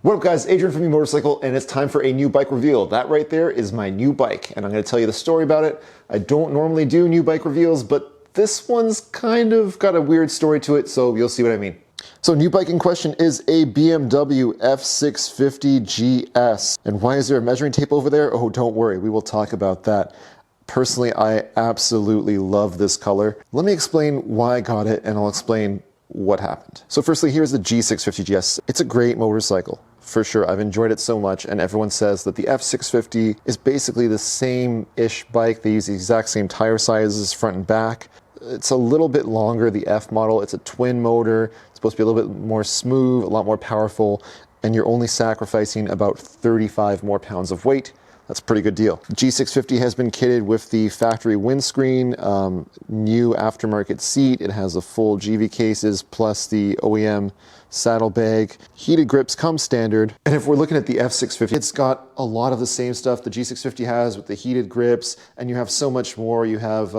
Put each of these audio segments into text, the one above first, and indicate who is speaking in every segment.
Speaker 1: What up guys, Adrian from Motorcycle, and it's time for a new bike reveal. That right there is my new bike, and I'm going to tell you the story about it. I don't normally do new bike reveals, but this one's kind of got a weird story to it, so you'll see what I mean. So new bike in question is a BMW F650GS. And why is there a measuring tape over there? Oh, don't worry, we will talk about that. Personally, I absolutely love this color. Let me explain why I got it, and I'll explain what happened. So firstly, here's the G650GS. It's a great motorcycle. For sure, I've enjoyed it so much, and everyone says that the F650 is basically the same-ish bike. They use the exact same tire sizes, front and back. It's a little bit longer, the F model. It's a twin motor. It's supposed to be a little bit more smooth, a lot more powerful, and you're only sacrificing about 35 more pounds of weight. That's a pretty good deal. G650 has been kitted with the factory windscreen, new aftermarket seat. It has the full GV cases plus the OEM saddlebag. Heated grips come standard. And if we're looking at the F650, it's got a lot of the same stuff the G650 has with the heated grips, and you have so much more. You have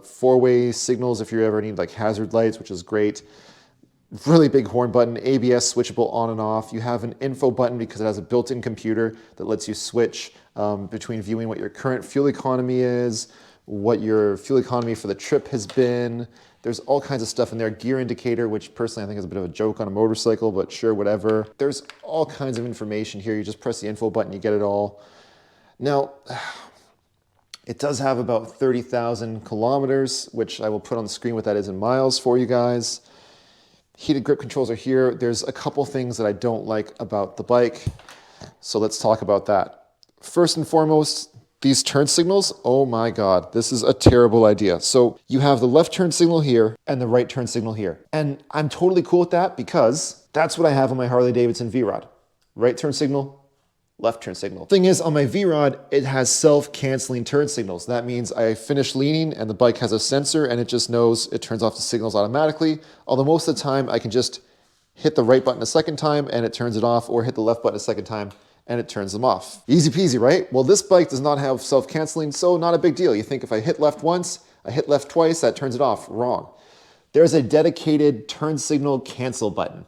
Speaker 1: four-way signals if you ever need like hazard lights, which is great. Really big horn button, ABS switchable on and off. You have an info button because it has a built-in computer that lets you switch between viewing what your current fuel economy is, what your fuel economy for the trip has been. There's all kinds of stuff in there. Gear indicator, which personally I think is a bit of a joke on a motorcycle, but sure, whatever. There's all kinds of information here. You just press the info button, you get it all. Now, it does have about 30,000 kilometers, which I will put on the screen what that is in miles for you guys. Heated grip controls are here. There's a couple things that I don't like about the bike, so let's talk about that. First and foremost, these turn signals, oh my God, this is a terrible idea. So you have the left turn signal here and the right turn signal here. And I'm totally cool with that because that's what I have on my Harley-Davidson V-Rod. Right turn signal, left turn signal. Thing is, on my V-Rod, it has self-canceling turn signals. That means I finish leaning and the bike has a sensor and it just knows it turns off the signals automatically. Although most of the time I can just hit the right button a second time and it turns it off, or hit the left button a second time and it turns them off. Easy peasy, right? Well, this bike does not have self-canceling, so not a big deal. You think if I hit left once, I hit left twice, that turns it off. Wrong. There's a dedicated turn signal cancel button.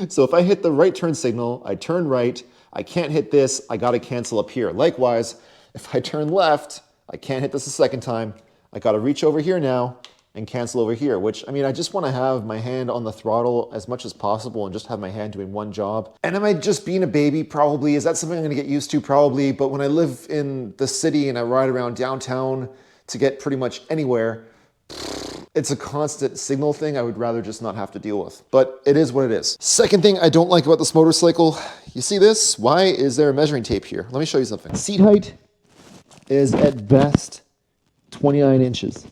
Speaker 1: So if I hit the right turn signal, I turn right, I can't hit this, I gotta cancel up here. Likewise, if I turn left, I can't hit this a second time, I gotta reach over here now and cancel over here, which, I mean, I just wanna have my hand on the throttle as much as possible and just have my hand doing one job. And am I just being a baby? Probably. Is that something I'm gonna get used to? Probably. But when I live in the city and I ride around downtown to get pretty much anywhere, it's a constant signal thing I would rather just not have to deal with. But it is what it is. Second thing I don't like about this motorcycle, you see this? Why is there a measuring tape here? Let me show you something. Seat height is at best 29 inches.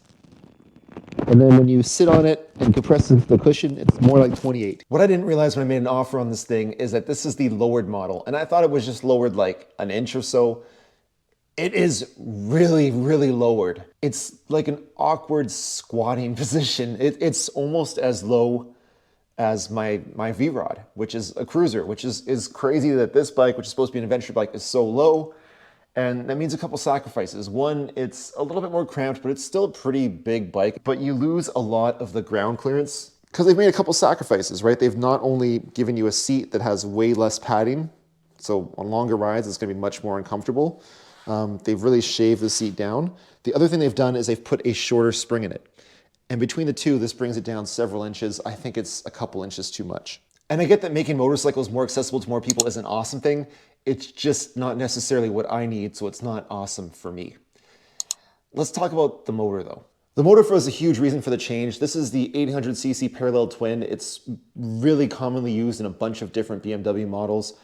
Speaker 1: And then when you sit on it and compress the cushion, it's more like 28. What I didn't realize when I made an offer on this thing is that this is the lowered model. And I thought it was just lowered like an inch or so. It is really, really lowered. It's like an awkward squatting position. It's almost as low as my V-Rod, which is a cruiser, which is crazy that this bike, which is supposed to be an adventure bike, is so low. And that means a couple sacrifices. One, it's a little bit more cramped, but it's still a pretty big bike, but you lose a lot of the ground clearance because they've made a couple sacrifices, right? They've not only given you a seat that has way less padding, so on longer rides, it's gonna be much more uncomfortable. They've really shaved the seat down. The other thing they've done is they've put a shorter spring in it. And between the two, this brings it down several inches. I think it's a couple inches too much. And I get that making motorcycles more accessible to more people is an awesome thing. It's just not necessarily what I need, so it's not awesome for me. Let's talk about the motor though. The motor was a huge reason for the change. This is the 800cc parallel twin. It's really commonly used in a bunch of different BMW models.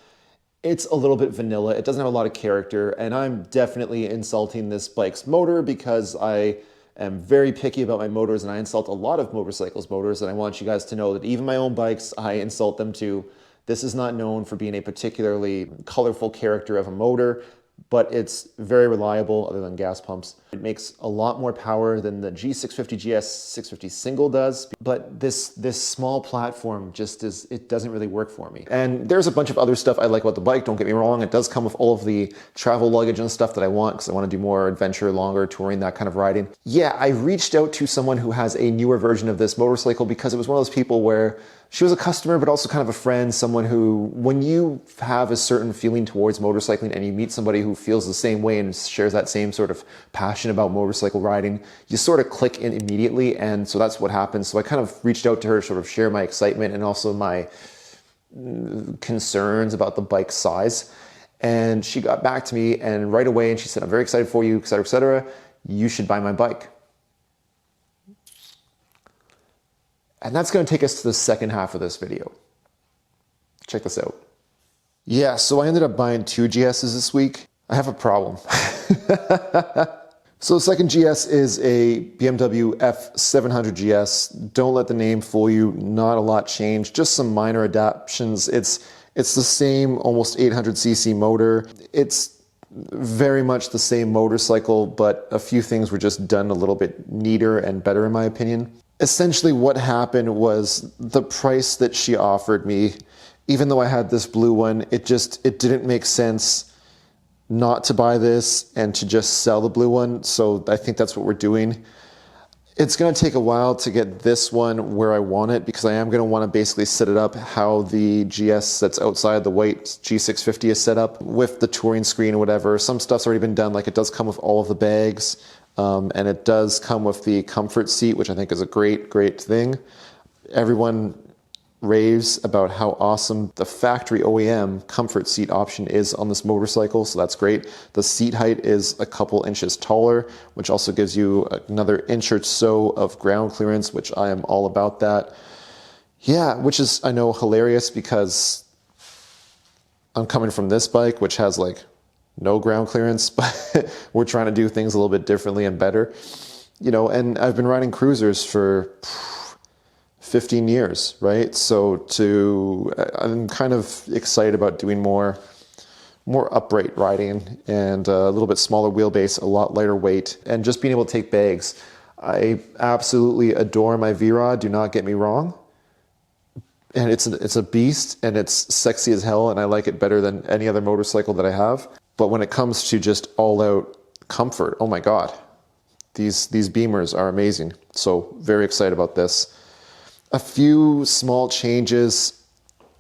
Speaker 1: It's a little bit vanilla. It doesn't have a lot of character, and I'm definitely insulting this bike's motor because I am very picky about my motors, and I insult a lot of motorcycles' motors, and I want you guys to know that even my own bikes, I insult them too. This is not known for being a particularly colorful character of a motor, but it's very reliable other than gas pumps. It makes a lot more power than the G650GS 650 single does, but this small platform just it doesn't really work for me. And there's a bunch of other stuff I like about the bike, don't get me wrong. It does come with all of the travel luggage and stuff that I want because I want to do more adventure, longer touring, that kind of riding. Yeah, I reached out to someone who has a newer version of this motorcycle because it was one of those people where She was a customer, but also kind of a friend, someone who, when you have a certain feeling towards motorcycling and you meet somebody who feels the same way and shares that same sort of passion about motorcycle riding, you sort of click in immediately. And so that's what happened. So I kind of reached out to her to sort of share my excitement and also my concerns about the bike size. And she got back to me and right away, and she said, I'm very excited for you, et cetera, et cetera. You should buy my bike. And that's going to take us to the second half of this video. Check this out. Yeah, so I ended up buying 2 GSs this week. I have a problem. So the second GS is a BMW F700GS. Don't let the name fool you. Not a lot changed, just some minor adaptations. It's the same almost 800cc motor. It's very much the same motorcycle, but a few things were just done a little bit neater and better in my opinion. Essentially what happened was the price that she offered me, even though I had this blue one, it didn't make sense not to buy this and to just sell the blue one. So I think that's what we're doing. It's going to take a while to get this one where I want it because I am going to want to basically set it up how the GS that's outside the white G650 is set up with the touring screen or whatever. Some stuff's already been done, like it does come with all of the bags. And it does come with the comfort seat, which I think is a great, great thing. Everyone raves about how awesome the factory OEM comfort seat option is on this motorcycle, so that's great. The seat height is a couple inches taller, which also gives you another inch or so of ground clearance, which I am all about that. Yeah, which is, I know, hilarious because I'm coming from this bike, which has like no ground clearance, but we're trying to do things a little bit differently and better, you know, and I've been riding cruisers for 15 years, right? So I'm kind of excited about doing more upright riding and a little bit smaller wheelbase, a lot lighter weight, and just being able to take bags. I absolutely adore my V-Rod, do not get me wrong. And it's a beast and it's sexy as hell and I like it better than any other motorcycle that I have. But when it comes to just all-out comfort, oh my God, these Beamers are amazing. So very excited about this. A few small changes,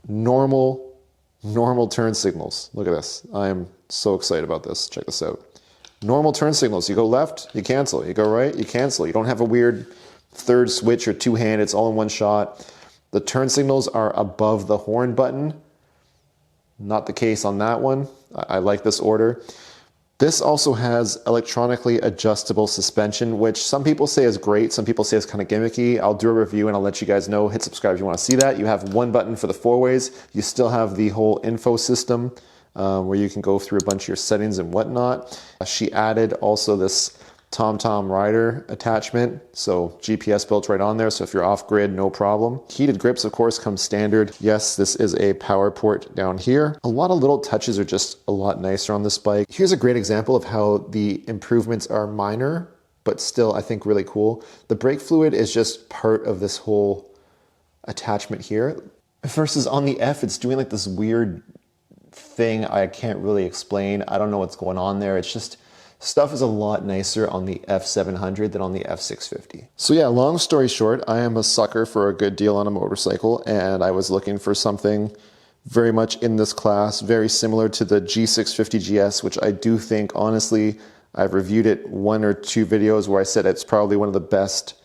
Speaker 1: normal turn signals. Look at this. I am so excited about this. Check this out. Normal turn signals. You go left, you cancel. You go right, you cancel. You don't have a weird third switch or two-hand. It's all in one shot. The turn signals are above the horn button. Not the case on that one. I like this order. This also has electronically adjustable suspension, which some people say is great. Some people say it's kind of gimmicky. I'll do a review and I'll let you guys know. Hit subscribe if you want to see that. You have one button for the four ways. You still have the whole info system where you can go through a bunch of your settings and whatnot. She added also this TomTom rider attachment, so GPS built right on there, so if you're off grid, no problem. Heated grips, of course, come standard. Yes, this is a power port down here. A lot of little touches are just a lot nicer on this bike. Here's a great example of how the improvements are minor, but still, I think, really cool. The brake fluid is just part of this whole attachment here. Versus on the F, it's doing like this weird thing I can't really explain. I don't know what's going on there. It's just, stuff is a lot nicer on the F700 than on the F650. So yeah, long story short, I am a sucker for a good deal on a motorcycle, and I was looking for something very much in this class, very similar to the G650GS, which I do think, honestly, I've reviewed it 1 or 2 videos where I said it's probably one of the best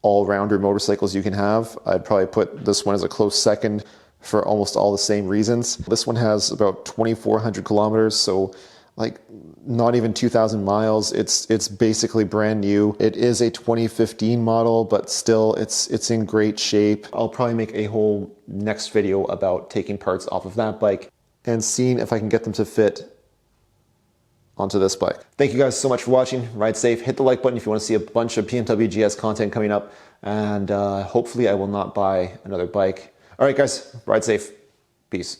Speaker 1: all-rounder motorcycles you can have. I'd probably put this one as a close second for almost all the same reasons. This one has about 2,400 kilometers, so like not even 2,000 miles. It's basically brand new. It is a 2015 model, but still it's in great shape. I'll probably make a whole next video about taking parts off of that bike and seeing if I can get them to fit onto this bike. Thank you guys so much for watching. Ride safe. Hit the like button if you want to see a bunch of BMW GS content coming up, and hopefully I will not buy another bike. All right, guys, ride safe. Peace.